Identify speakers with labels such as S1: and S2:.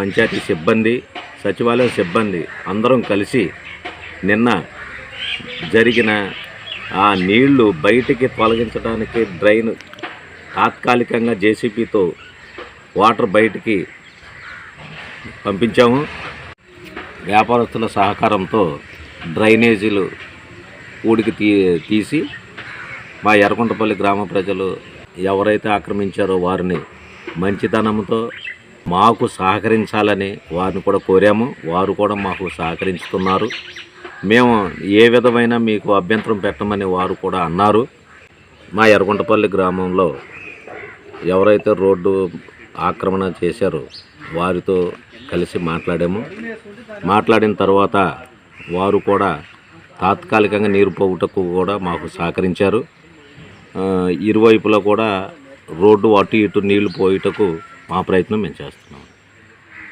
S1: పంచాయతీ సిబ్బంది, సచివాలయం సిబ్బంది అందరం కలిసి నిన్న జరిగిన ఆ నీళ్లు బయటికి తొలగించడానికి డ్రైన్ తాత్కాలికంగా జేసీబీతో వాటర్ బయటికి పంపించాము. వ్యాపారస్తుల సహకారంతో డ్రైనేజీలు ఊడికి తీసి మా ఎర్రకుంటపల్లి గ్రామ ప్రజలు ఎవరైతే ఆక్రమించారో వారిని మంచితనంతో మాకు సహకరించాలని వారిని కూడా కోరాము. వారు కూడా మాకు సహకరించుతున్నారు. మేము ఏ విధమైన మీకు అభ్యంతరం పెట్టమని వారు కూడా అన్నారు. మా ఎర్రకుంటపల్లి గ్రామంలో ఎవరైతే రోడ్డు ఆక్రమణ చేశారో వారితో కలిసి మాట్లాడిన తర్వాత వారు కూడా తాత్కాలికంగా నీరు పోగుటకు కూడా మాకు సహకరించారు. ఇరువైపులా కూడా రోడ్డు అటు ఇటు నీళ్లు పోయేటకు మా ప్రయత్నం మేము చేస్తున్నాం.